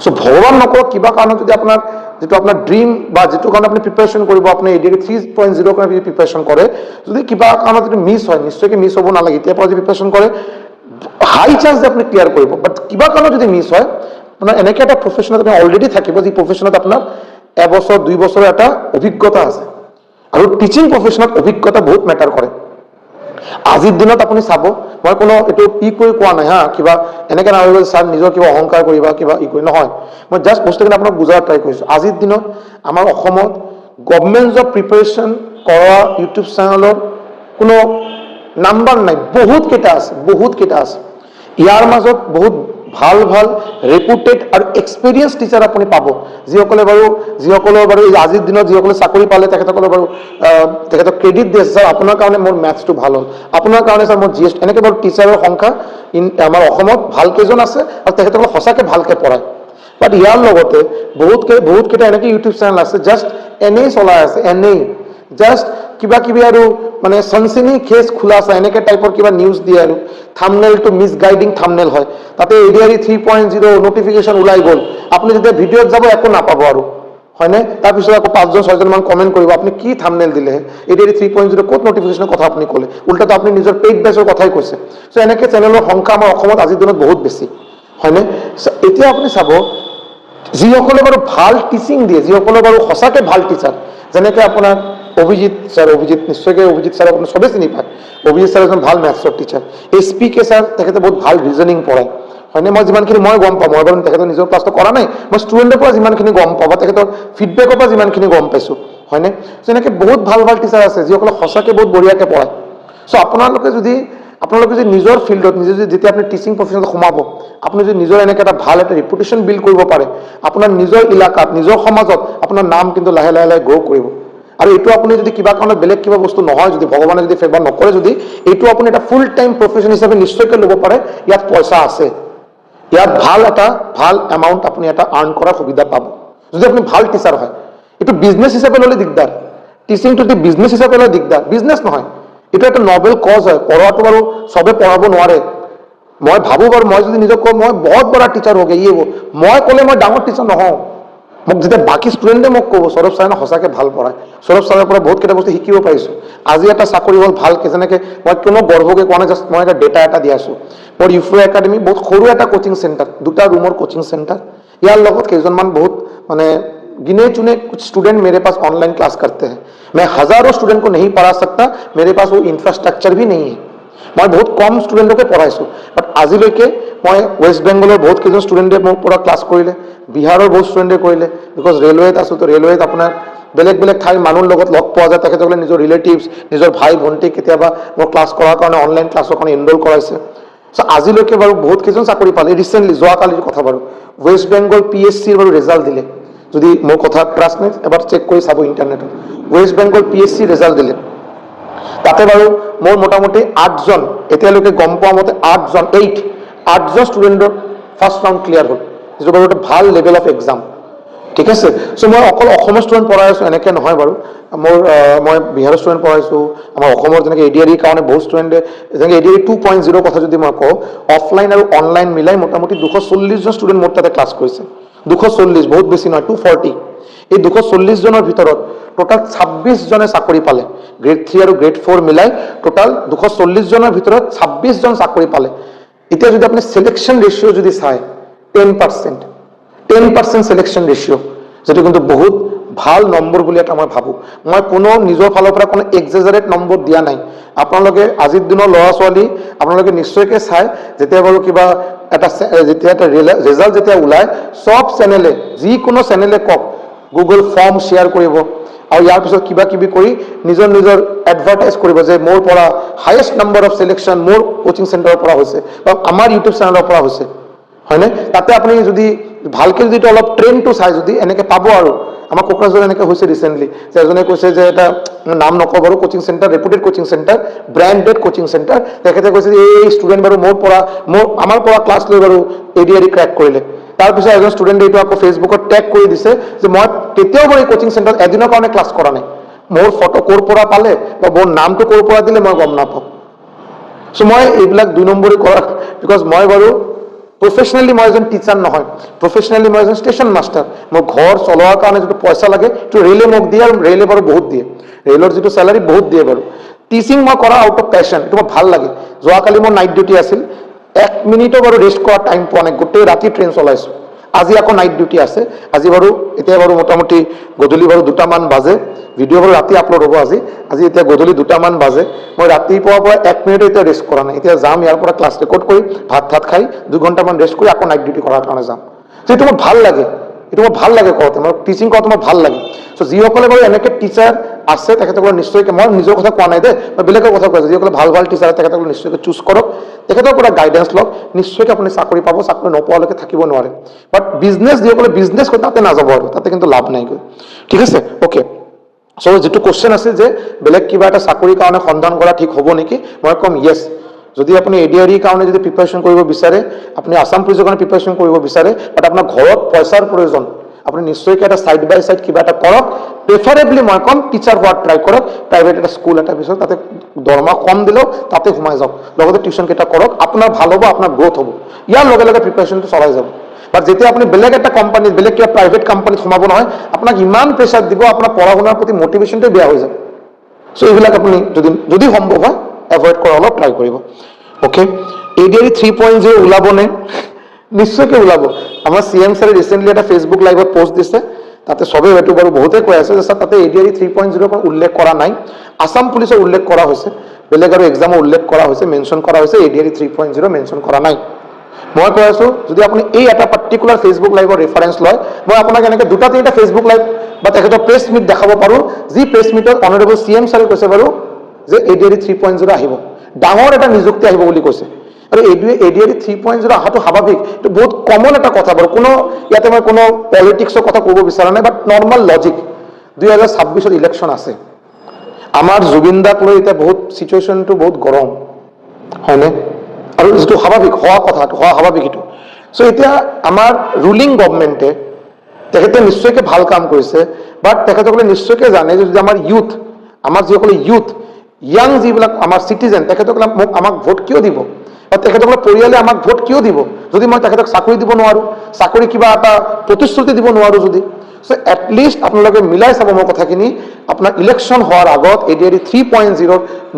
চ' ভগৱান নকৰক কিবা কাৰণত যদি আপোনাৰ যিটো আপোনাৰ ড্ৰিম বা যিটো কাৰণে আপুনি প্ৰিপাৰেশ্যন কৰিব আপুনি ADRE 3.0 কাৰণে যদি প্ৰিপাৰেশ্যন কৰে যদি কিবা কাৰণত যদি মিছ হয় নিশ্চয়কৈ মিছ হ'ব নালাগে এতিয়াৰ পৰা যদি প্ৰিপাৰেশ্যন কৰে হাই চান্স যে আপুনি ক্লিয়াৰ কৰিব বাট কিবা কাৰণত যদি মিছ হয় আপোনাৰ এনেকৈ এটা প্ৰফেশ্যনত আপুনি অলৰেডি থাকিব যি প্ৰফেশ্যনত আপোনাৰ 1 বছৰ 2 বছৰৰ এটা অভিজ্ঞতা আছে আৰু টিচিং প্ৰফেশ্যনত অভিজ্ঞতা বহুত মেটাৰ কৰে আজিৰ দিনত আপুনি চাব মই কোনো এইটো কৰি কোৱা নাই হা কিবা এনেকৈ নাভাবিব ছাৰ নিজৰ কিবা অহংকাৰ কৰিবা কিবা কৰি নহয় মই জাষ্ট বস্তুখিনি আপোনাক বুজাৰ ট্ৰাই কৰিছোঁ আজিৰ দিনত আমাৰ অসমত গভৰ্ণমেণ্ট জব প্ৰিপাৰেশ্যন কৰা ইউটিউব চেনেলৰ কোনো নাম্বাৰ নাই বহুত কেইটা আছে ইয়াৰ মাজত বহুত ভাল ৰেপুটেড আৰু এক্সপিৰিয়েঞ্চ টিচাৰ আপুনি পাব যিসকলে বাৰু আজিৰ দিনত যিসকলে চাকৰি পালে তেখেতসকলে বাৰু তেখেতক ক্ৰেডিট দিয়ে ছাৰ আপোনাৰ কাৰণে মোৰ মেথছটো ভাল হ'ল আপোনাৰ কাৰণে ছাৰ মোৰ GS এনেকৈ বাৰু টিচাৰৰ সংখ্যা আমাৰ অসমত ভাল কেইজন আছে আৰু তেখেতসকলে সঁচাকৈ ভালকৈ পঢ়ায় বাট ইয়াৰ লগতে বহুত কেইটা এনেকৈ ইউটিউব চেনেল আছে জাষ্ট এনেই চলাই আছে এনেই জাষ্ট কিবা কিবি আৰু মানে সনচিনি কেছ খোলা আছে এনেকৈ টাইপৰ কিবা নিউজ দিয়ে আৰু থাম্বনেইলটো মিছগাইডিং থাম্বনেইল হয় তাতে ADRE 3.0 নটিফিকেশ্যন ওলাই গ'ল আপুনি যেতিয়া ভিডিঅ'ত যাব একো নাপাব আৰু হয়নে তাৰপিছত আকৌ 5জন-6জন মান কমেণ্ট কৰিব আপুনি কি থাম্বনেইল দিলে ADRE 3.0 ক'ত নটিফিকেশ্যনৰ কথা আপুনি ক'লে উল্টাটো আপুনি নিজৰ পেইড বেচৰ কথাই কৈছে চ' এনেকৈ চেনেলৰ সংখ্যা আমাৰ অসমত আজিৰ দিনত বহুত বেছি হয়নে এতিয়া আপুনি চাব যিসকলে বাৰু ভাল টিচিং দিয়ে যিসকলে বাৰু সঁচাকৈ ভাল টিচাৰ যেনেকৈ আপোনাৰ অভিজিত নিশ্চয়কৈ অভিজিত ছাৰ আপুনি চবেই চিনি পায় অভিজিত ছাৰ এজন ভাল মেথছৰ টিচাৰ SPK ছাৰ তেখেতে বহুত ভাল ৰিজনিং পঢ়ায় হয়নে মই যিমানখিনি মই গম পাওঁ মই বাৰু তেখেতৰ নিজৰ ক্লাছটো কৰা নাই মই ষ্টুডেণ্টৰ পৰা যিমানখিনি গম পাওঁ বা তেখেতৰ ফিডবেকৰ পৰা যিমানখিনি গম পাইছোঁ হয়নে চ' এনেকৈ বহুত ভাল টিচাৰ আছে যিসকলে সঁচাকৈ বহুত বঢ়িয়াকৈ পঢ়ায় চ' আপোনালোকে যদি নিজৰ ফিল্ডত যেতিয়া আপুনি টিচিং প্ৰফেশ্যনত সোমাব আপুনি যদি নিজৰ এনেকৈ এটা ভাল এটা ৰেপুটেশ্যন বিল্ড কৰিব পাৰে আপোনাৰ নিজৰ ইলাকাত নিজৰ সমাজত আপোনাৰ নাম কিন্তু লাহে লাহে গ্ৰ' কৰিব আৰু এইটো আপুনি যদি কিবা কাৰণত বেলেগ কিবা বস্তু নহয় যদি ভগৱানে যদি ফেভাৰ নকৰে যদি এইটো আপুনি এটা ফুল টাইম প্ৰফেশ্যন হিচাপে নিশ্চয়কৈ ল'ব পাৰে ইয়াত পইচা আছে ইয়াত ভাল এমাউণ্ট আপুনি এটা আৰ্ণ কৰাৰ সুবিধা পাব যদি আপুনি ভাল টিচাৰ হয় এইটো বিজনেছ হিচাপে ল'লে দিগদাৰ টিচিংটো যদি বিজনেছ হিচাপে ল'লে দিগদাৰ বিজনেছ নহয় এইটো এটা নবেল কজ হয় পঢ়োৱাটো বাৰু চবে পঢ়াব নোৱাৰে মই ভাবোঁ বাৰু মই যদি নিজক কওঁ মই বহুত বড়া টিচাৰ হৈ গৈ মই ক'লে মই ডাঙৰ টিচাৰ নহওঁ মোক যেতিয়া বাকী ষ্টুডেণ্টে মোক ক'ব সৌৰভ ছাৰে সঁচাকৈ ভাল পঢ়ায়, সৌৰভ ছাৰৰ পৰা বহুতকেইটা বস্তু শিকিব পাৰিছোঁ, আজি এটা চাকৰি হ'ল ভালকৈ, যেনেকৈ মই কোনো গৰ্বকৈ কোৱা নাই, জাষ্ট মই এটা ডেটা এটা দি আছোঁ। মোৰ ইউফ্ৰ একাডেমি বহুত সৰু এটা কোচিং চেণ্টাৰ, 2টা ৰুমৰ কোচিং চেণ্টাৰ, ইয়াৰ লগত কেইজনমান বহুত মানে गिने चुने कुछ स्टूडेंट मेरे पास ऑनलाइन क्लास करते हैं। मैं हजारों स्टूडेंट को नहीं पढ़ा सकता, मेरे पास वो इंफ्रास्ट्रक्चर भी नहीं है। मैं बहुत कम स्टूडेंटों पढ़ाई, बट आजिलैके मैं वेस्ट बेंगलर बहुत केजन स्टूडेंटे मोर पर क्लास करिले, बिहारर बहुत स्टूडेंटे करिले, बिकज रेलवेत आसो तो रेलवेत अपना बेलेग बेलेग ठाईर मानुर लगत लग पोৱা যায়, তেখেতসকলে নিজৰ ৰিলেটিভছ নিজৰ ভাই ভণ্টি কেতিয়াবা মোৰ ক্লাছ কৰাৰ কাৰণে অনলাইন ক্লাছৰ কাৰণে এনৰোল কৰাইছে। সো আজিলৈকে বাৰু বহুত কেইজন চাকৰি পালে। ৰিচেণ্টলি যোৱাকালিৰ কথা বাৰু ৱেষ্ট বেংগল PSCৰ বাৰু ৰেজাল্ট দিলে, যদি মোৰ কথা ট্ৰাষ্ট নাই এবাৰ চেক কৰি চাব ইণ্টাৰনেটত, ৱেষ্ট বেংগল PSC ৰেজাল্ট দিলে, তাতে বাৰু মোৰ মোটামুটি 8জন, এতিয়ালৈকে গম পোৱা মতে 8জন ষ্টুডেণ্টৰ ফাৰ্ষ্ট ৰাউণ্ড ক্লিয়াৰ হ'ল, যিটো বাৰু এটা ভাল লেভেল অফ এক্সাম, ঠিক আছে। চ' মই অকল অসমৰ ষ্টুডেণ্ট পঢ়াই আছোঁ এনেকৈ নহয় বাৰু, মই বিহাৰৰ ষ্টুডেণ্ট পঢ়াইছোঁ, আমাৰ অসমৰ যেনেকৈ ADRE কাৰণে বহুত ষ্টুডেণ্টে, যেনেকৈ ADRE 2.0 কথা যদি মই কওঁ, অফলাইন আৰু অনলাইন মিলাই মোটামুটি 240জন ষ্টুডেণ্ট মোৰ তাতে ক্লাছ কৰিছে। 240, বহুত বেছি নহয়, 240। এই 240জনৰ ভিতৰত টোটাল 26জনে চাকৰি পালে, গ্ৰেড 3 আৰু গ্ৰেড 4 মিলাই টোটাল 240জনৰ ভিতৰত 26জন চাকৰি পালে। এতিয়া যদি আপুনি সিলেকশন ৰেশিও যদি চায় 10% সিলেকশন ৰেশিও, যেটো কিন্তু বহুত ভাল নম্বৰ বুলি এটা মই ভাবোঁ। মই কোনো নিজৰ ফালৰ পৰা কোনো এক্সেজাৰেট নম্বৰ দিয়া নাই। আপোনালোকে আজিৰ দিনৰ ল'ৰা ছোৱালী আপোনালোকে নিশ্চয়কৈ চায়, যেতিয়া বাৰু কিবা এটা যেতিয়া এটা ৰেজাল্ট যেতিয়া ওলায়, সব চেনেলে যিকোনো চেনেলে কওক গুগল ফৰ্ম শ্বেয়াৰ কৰিব আৰু ইয়াৰ পিছত কিবা কিবি কৰি নিজৰ এডভাৰটাইজ কৰিব যে মোৰ পৰা হায়েষ্ট নম্বৰ অফ সিলেকশন মোৰ কোচিং চেণ্টাৰৰ পৰা হৈছে বা আমাৰ ইউটিউব চেনেলৰ পৰা হৈছে, হয়নে? তাতে আপুনি যদি ভালকৈ যদি অলপ ট্ৰেইনটো চাই যদি এনেকৈ পাব। আৰু আমাৰ কোকৰাঝাৰ এনেকৈ হৈছে ৰিচেণ্টলি, যে এজনে কৈছে যে এটা নাম নকওঁ বাৰু, coaching centre, reputed coaching centre, branded coaching centre, তেখেতে কৈছে যে এই ষ্টুডেণ্ট বাৰু আমাৰ পৰা ক্লাছ লৈ বাৰু ADRE ক্ৰেক কৰিলে। তাৰপিছত এজন ষ্টুডেণ্টে এইটো আকৌ ফেচবুকত টেগ কৰি দিছে যে মই কেতিয়াও বাৰু এই কোচিং চেণ্টাৰত এদিনৰ কাৰণে ক্লাছ কৰা নাই, মোৰ ফটো ক'ৰ পৰা পালে বা মোৰ নামটো ক'ৰ পৰা দিলে মই গম নাপাওঁ। চ' মই এইবিলাক 2 নম্বৰী কৰা, বিকজ মই বাৰু প্ৰফেচনেলি মই এজন টিচাৰ নহয়, প্ৰফেচনেলি মই এজন ষ্টেচন মাষ্টাৰ। মোৰ ঘৰ চলোৱাৰ কাৰণে যিটো পইচা লাগে সেইটো ৰেলে মোক দিয়ে, আৰু ৰেলে বাৰু বহুত দিয়ে, ৰেলৰ যিটো চেলাৰী বহুত দিয়ে বাৰু। টিচিং মই কৰা আউট অফ পেশ্যন, এইটো মোৰ ভাল লাগে। যোৱাকালি মোৰ নাইট ডিউটি আছিল, 1 মিনিটো বাৰু ৰেষ্ট কৰাৰ টাইম পোৱা নাই, গোটেই ৰাতি ট্ৰেইন চলাইছোঁ। আজি আকৌ নাইট ডিউটি আছে, আজি বাৰু এতিয়া বাৰু মোটামুটি গধূলি বাৰু 2টামান বাজে, ভিডিঅ' বাৰু ৰাতি আপলোড হ'ব আজি এতিয়া গধূলি 2টামান বাজে। মই ৰাতিপুৱাৰ পৰা 1 মিনিটো এতিয়া ৰেষ্ট কৰা নাই, এতিয়া যাম ইয়াৰ পৰা ক্লাছ ৰেকৰ্ড কৰি ভাত খাই 2 ঘণ্টামান ৰেষ্ট কৰি আকৌ নাইট ডিউটি কৰাৰ কাৰণে যাম। এইটো মোৰ ভাল লাগে, এইটো মোৰ ভাল লাগে কৰোঁতে, মোৰ টিচিং কৰোঁতে মোৰ ভাল লাগে। চ' যিসকলে বাৰু এনেকৈ টিচাৰ আছে তেখেতসকলে নিশ্চয়কৈ, মই নিজৰ কথা কোৱা নাই দেই, মই বেলেগৰ কথা কৈছোঁ, যিসকলে ভাল টিচাৰ তেখেতসকলে নিশ্চয়কৈ চুজ কৰক, তেখেতৰ পৰা গাইডেন্স লওক, নিশ্চয়কৈ আপুনি চাকৰি পাব, চাকৰি নোপোৱালৈকে থাকিব নোৱাৰে। বাট বিজনেছ যিসকলে বিজনেছ কৰে তাতে নাযাব, আৰু তাতে কিন্তু লাভ নাইগৈ, ঠিক আছে। অ'কে, চ' যিটো কুৱেশ্যন আছিল যে বেলেগ কিবা এটা চাকৰিৰ কাৰণে সন্ধান কৰা ঠিক হ'ব নেকি, মই ক'ম য়েছ। যদি আপুনি ADRE কাৰণে যদি প্ৰিপাৰেশ্যন কৰিব বিচাৰে, আপুনি আছাম পুলিচৰ কাৰণে প্ৰিপাৰেশ্যন কৰিব বিচাৰে, বাট আপোনাৰ ঘৰত পইচাৰ প্ৰয়োজন, আপুনি নিশ্চয়কৈ এটা ছাইড বাই ছাইড কিবা এটা কৰক। প্ৰেফাৰেবলি মই ক'ম টিচাৰ হোৱাত ট্ৰাই কৰক, প্ৰাইভেট এটা স্কুল এটা পিছত তাতে দৰমহা কম দিলেও তাতে সোমাই যাওক, লগতে টিউশ্যন কেইটা কৰক, আপোনাৰ ভাল হ'ব, আপোনাৰ গ্ৰ'থ হ'ব, ইয়াৰ লগে লগে প্ৰিপাৰেশ্যনটো চলাই যাব। বাট যেতিয়া আপুনি বেলেগ এটা কোম্পানীত, বেলেগ কিবা প্ৰাইভেট কোম্পানীত সোমাব নহয়, আপোনাক ইমান প্ৰেছাৰ দিব, আপোনাৰ পঢ়া শুনাৰ প্ৰতি মটিভেশ্যনটো বেয়া হৈ যাব। চ' এইবিলাক আপুনি যদি সম্ভৱ হয় এভইড কৰা অলপ ট্ৰাই কৰিব। Okay, ADRE 3.0 ওলাবনে? নিশ্চয়কৈ ওলাব। আমাৰ CM ছাৰে ৰিচেণ্টলি এটা ফেচবুক লাইভত পোষ্ট দিছে, তাতে চবেই এইটো বাৰু বহুতে কৈ আছে যে তাতে ADRE 3.0 উল্লেখ কৰা নাই, আছাম পুলিচৰ উল্লেখ কৰা হৈছে, বেলেগ আৰু এক্সামৰ উল্লেখ কৰা হৈছে, মেনশ্যন কৰা হৈছে, ADRE 3.0 মেনশ্যন কৰা নাই। মই কৈ আছোঁ যদি আপুনি এই এটা পাৰ্টিকুলাৰ ফেচবুক লাইভৰ ৰেফাৰেঞ্চ লয়, মই আপোনাক এনেকৈ 2-3টা ফেচবুক লাইভ বা তেখেতৰ প্ৰেছ মিট দেখাব পাৰোঁ, যি প্ৰেছ মিটত অনাৰেবল CM ছাৰে কৈছে বাৰু যে ADRE 3.0 আহিব, ডাঙৰ এটা নিযুক্তি আহিব বুলি কৈছে। আৰু ADRE 3.0 অহাটো স্বাভাৱিক, এইটো বহুত কমন এটা কথা বাৰু, ইয়াতে মই কোনো পলিটিক্সৰ কথা ক'ব বিচৰা নাই, বাট নৰ্মেল লজিক। 2026 ইলেকশ্যন আছে, আমাৰ জুবিন দাক লৈ এতিয়া বহুত চিটুৱেশ্যনটো বহুত গৰম, হয়নে? আৰু যিটো স্বাভাৱিক হোৱা কথাটো হোৱা স্বাভাৱিক এইটো। চ' এতিয়া আমাৰ ৰুলিং গভৰ্ণমেণ্টে তেখেতে নিশ্চয়কৈ ভাল কাম কৰিছে, বাট তেখেতসকলে নিশ্চয়কৈ জানে যে যদি আমাৰ যিসকলে ইয়াং যিবিলাক আমাৰ চিটিজেন, তেখেতসকলে আমাক ভোট কিয় দিব, বা তেখেতসকলৰ পৰিয়ালে আমাক ভোট কিয় দিব যদি মই তেখেতক চাকৰি দিব নোৱাৰোঁ, চাকৰি কিবা এটা প্ৰতিশ্ৰুতি দিব নোৱাৰোঁ যদি। সো এটলিষ্ট আপোনালোকে মিলাই চাব মোৰ কথাখিনি আপোনাৰ ইলেকশ্যন হোৱাৰ আগত ADRE 3.0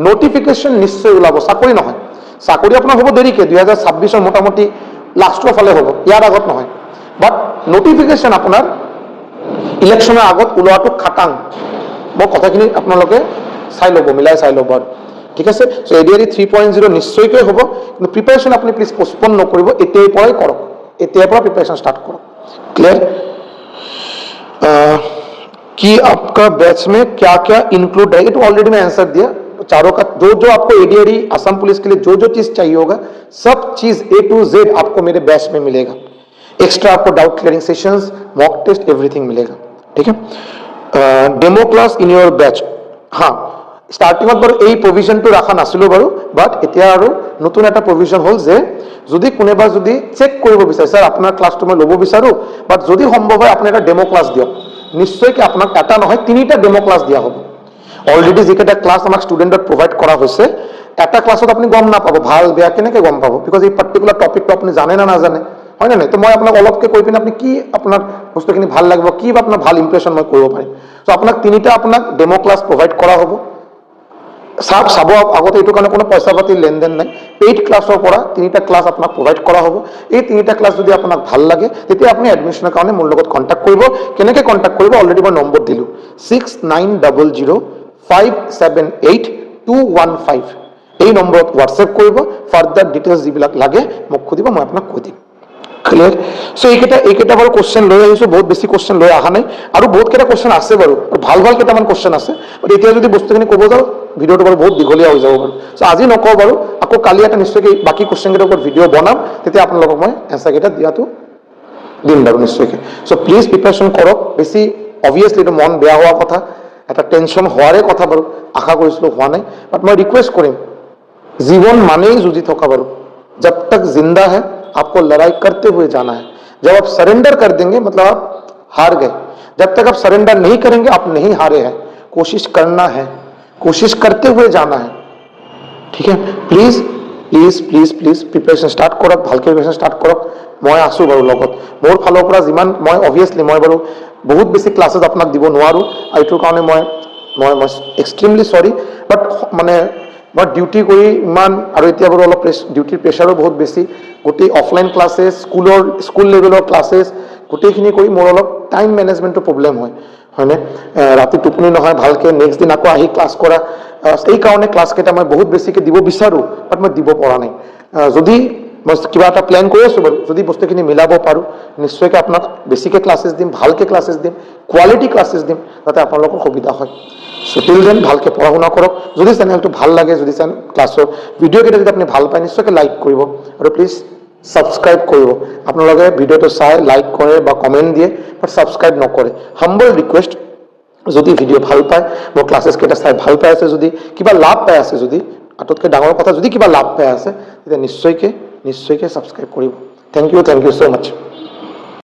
নটিফিকেশ্যন নিশ্চয় ওলাব চাকৰি নহয় চাকৰি আপোনাৰ হ'ব দেৰিকে 2026 মোটামুটি লাষ্টৰ ফালে হ'ব ইয়াৰ আগত নহয় বাট নটিফিকেশ্যন আপোনাৰ ইলেকশ্যনৰ আগত ওলোৱাটো খাটাং মোৰ কথাখিনি আপোনালোকে চাই ল'ব মিলাই চাই ল'ব আৰু ঠিক আছে সো ADRE 3.0 নিশ্চয়কৈ হ'ব কিন্তু প্ৰিপাৰেশ্যন আপুনি প্লিজ পোষ্টপন নকৰিব এতিয়াৰ পৰাই কৰক এতিয়াৰ পৰা প্ৰিপাৰেশ্যন ষ্টাৰ্ট কৰক क्लियर कि आपका बैच में क्या क्या इंक्लूड है ये तो ऑलरेडी मैं आंसर दिया चारों का जो जो आपको ADRE असम पुलिस के लिए जो जो चीज चाहिए होगा सब चीज A to Z आपको मेरे बैच में मिलेगा एक्स्ट्रा आपको doubt clearing sessions mock test everything मिलेगा ठीक है demo class in your batch हाँ স্টার্টিংত বাৰু এই প্ৰভিজনটো ৰাখা নাছিলো বাৰু বাট এতিয়া আৰু নতুন এটা প্ৰভিজন হ'ল যে যদি কোনেবা যদি চেক কৰিব বিচাৰে স্যাৰ আপোনাৰ ক্লাছটো মই ল'ব বিচাৰো বাট যদি সম্ভৱ হয় আপুনি এটা ডেমো ক্লাছ দিয়ক নিশ্চয়কৈ আপোনাক এটা নহয় তিনিটা ডেমো ক্লাছ দিয়া হ'ব অলৰেডি যিকেইটা ক্লাছ আমাক ষ্টুডেণ্টক প্ৰভাইড কৰা হৈছে এটা ক্লাছত আপুনি গম নাপাব ভাল বেয়া কেনেকৈ গম পাব বিকজ এই পাৰ্টিকুলাৰ টপিকটো আপুনি জানে না নাজানে হয় না নাই তো মই আপোনাক অলপকৈ কৈ পিনে আপুনি কি আপোনাৰ বস্তুখিনি ভাল লাগিব কি আপোনাৰ ভাল ইমপ্ৰেশ্যন মই কৰিব পাৰিম চ' আপোনাক তিনিটা আপোনাক ডেমো ক্লাছ প্ৰভাইড কৰা হ'ব সাব চাব আগতে এইটো কাৰণে কোনো পইচা পাতি লেনদেন নাই পেইড ক্লাছৰ পৰা তিনিটা ক্লাছ আপোনাক প্ৰভাইড কৰা হ'ব এই তিনিটা ক্লাছ যদি আপোনাক ভাল লাগে তেতিয়া আপুনি এডমিশ্যনৰ কাৰণে মোৰ লগত কণ্টেক্ট কৰিব কেনেকৈ কণ্টেক্ট কৰিব অলৰেডি মই নম্বৰ দিলোঁ 6900578215 এই নম্বৰত হোৱাটছএপ কৰিব ফাৰ্দাৰ ডিটেইলছ যিবিলাক লাগে মোক সুধিব মই আপোনাক কৈ দিম ক্লিয়াৰ সো এইকেইটা বাৰু কোশ্চেন লৈ আহিছোঁ বহুত বেছি কোশ্চেন লৈ অহা নাই আৰু বহুত কেইটা কোশ্চেন আছে বাৰু ভাল ভাল কেইটামান কোশ্চেন আছে বাট এতিয়া যদি বস্তুখিনি ক'ব যাওঁ ভিডিঅ'টো বাৰু বহুত দীঘলীয়া হৈ যাব বাৰু চ' আজি নকওঁ বাৰু আকৌ কালি এটা নিশ্চয়কৈ বাকী কোশ্চেনকেইটাৰ ওপৰত ভিডিঅ' বনাম তেতিয়া আপোনালোকক মই এনচাৰকেইটা দিয়াটো দিম বাৰু নিশ্চয়কৈ চ' প্লিজ প্ৰিপাৰেশ্যন কৰক বেছি অবভিয়াছলি এইটো মন বেয়া হোৱা কথা এটা টেনশ্যন হোৱাৰে কথা বাৰু আশা কৰিছিলোঁ হোৱা নাই বাট মই ৰিকুৱেষ্ট কৰিম জীৱন মানেই যুঁজি থকা বাৰু जब तक जिंदा है आपको लड़ाई करते हुए जाना है जब आप सरेंडर कर देंगे मतलब आप हार गए जब तक आप सरेंडर नहीं करेंगे आप नहीं हारे हैं कोशिश करना है कोशिश करते हुए जाना है ठीक है please please please please preparation start करक ভালকে প্ৰিপাৰেশ্যন স্টাर्ट करक মই আছো বাৰু লগত মোৰ ফালৰ পৰা যিমান মই অবভিয়াছলি মই বাৰু বহুত বেছি ক্লাसेस আপোনাক দিব নোৱাৰো এইটোৰ কাৰণে মই এক্সট্ৰিমলি সৰি বাট মানে মই ডিউটি কৰি ইমান আৰু এতিয়া বাৰু অলপ ডিউটিৰ প্ৰেছাৰো বহুত বেছি গোটেই অফলাইন ক্লাছেছ স্কুল লেভেলৰ ক্লাছেছ গোটেইখিনি কৰি মোৰ অলপ টাইম মেনেজমেণ্টৰ প্ৰব্লেম হয় হয়নে ৰাতি টোপনি নহয় ভালকৈ নেক্সট দিন আকৌ আহি ক্লাছ কৰা এই কাৰণে ক্লাছকেইটা মই বহুত বেছিকৈ দিব বিচাৰোঁ বাট মই দিব পৰা নাই যদি মই কিবা এটা প্লেন কৰি আছোঁ বাৰু যদি বস্তুখিনি মিলাব পাৰোঁ নিশ্চয়কৈ আপোনাক বেছিকৈ ক্লাছেছ দিম ভালকৈ ক্লাছেছ দিম কোৱালিটি ক্লাছেছ দিম যাতে আপোনালোকৰ সুবিধা হয় সো টিল দেন ভালকৈ পঢ়া শুনা কৰক যদি চেনেলটো ভাল লাগে যদি ক্লাছৰ ভিডিঅ'কেইটা যদি আপুনি ভাল পায় নিশ্চয়কৈ লাইক কৰিব আৰু প্লিজ ছাবস্ক্ৰাইব কৰিব আপোনালোকে ভিডিঅ'টো চাই লাইক কৰে বা কমেণ্ট দিয়ে বাট ছাবস্ক্ৰাইব নকৰে হাম্বল ৰিকুৱেষ্ট যদি ভিডিঅ' ভাল পায় মোৰ ক্লাছেছকেইটা চাই ভাল পাই আছে যদি কিবা লাভ পাই আছে যদি আটাইতকৈ ডাঙৰ কথা যদি কিবা লাভ পাই আছে তেতিয়া নিশ্চয়কৈ ছাবস্ক্ৰাইব কৰিব থেংক ইউ ছ' মাছ